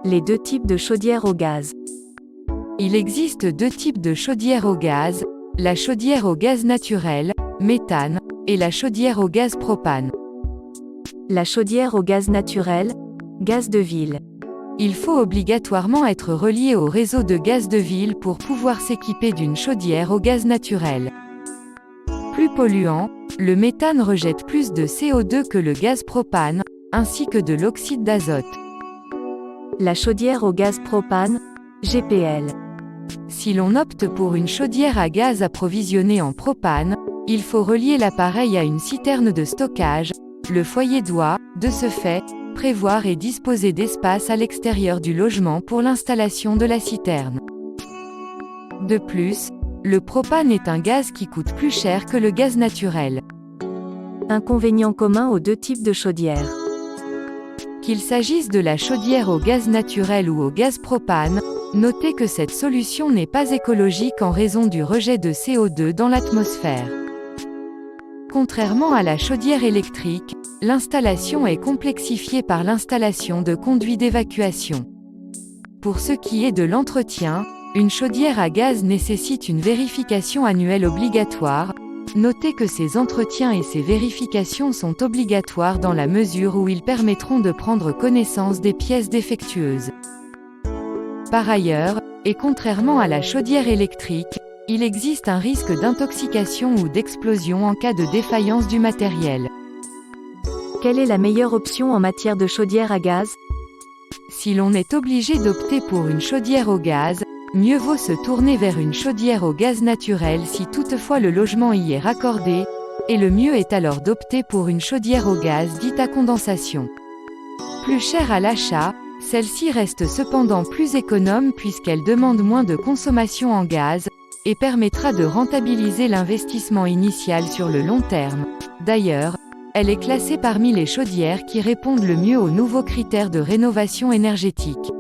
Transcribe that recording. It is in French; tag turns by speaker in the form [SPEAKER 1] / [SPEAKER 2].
[SPEAKER 1] Les deux types de chaudières au gaz.
[SPEAKER 2] Il existe deux types de chaudières au gaz, la chaudière au gaz naturel, méthane, et la chaudière au gaz propane.
[SPEAKER 1] La chaudière au gaz naturel, gaz de ville.
[SPEAKER 2] Il faut obligatoirement être relié au réseau de gaz de ville pour pouvoir s'équiper d'une chaudière au gaz naturel. Plus polluant, le méthane rejette plus de CO2 que le gaz propane, ainsi que de l'oxyde d'azote.
[SPEAKER 1] La chaudière au gaz propane, GPL.
[SPEAKER 2] Si l'on opte pour une chaudière à gaz approvisionnée en propane, il faut relier l'appareil à une citerne de stockage. Le foyer doit, de ce fait, prévoir et disposer d'espace à l'extérieur du logement pour l'installation de la citerne. De plus, le propane est un gaz qui coûte plus cher que le gaz naturel.
[SPEAKER 1] Inconvénients communs aux deux types de chaudières.
[SPEAKER 2] Qu'il s'agisse de la chaudière au gaz naturel ou au gaz propane, notez que cette solution n'est pas écologique en raison du rejet de CO2 dans l'atmosphère. Contrairement à la chaudière électrique, l'installation est complexifiée par l'installation de conduits d'évacuation. Pour ce qui est de l'entretien, une chaudière à gaz nécessite une vérification annuelle obligatoire. Notez que ces entretiens et ces vérifications sont obligatoires dans la mesure où ils permettront de prendre connaissance des pièces défectueuses. Par ailleurs, et contrairement à la chaudière électrique, il existe un risque d'intoxication ou d'explosion en cas de défaillance du matériel.
[SPEAKER 1] Quelle est la meilleure option en matière de chaudière à gaz?
[SPEAKER 2] Si l'on est obligé d'opter pour une chaudière au gaz, mieux vaut se tourner vers une chaudière au gaz naturel si toutefois le logement y est raccordé, et le mieux est alors d'opter pour une chaudière au gaz dite à condensation. Plus chère à l'achat, celle-ci reste cependant plus économe puisqu'elle demande moins de consommation en gaz, et permettra de rentabiliser l'investissement initial sur le long terme. D'ailleurs, elle est classée parmi les chaudières qui répondent le mieux aux nouveaux critères de rénovation énergétique.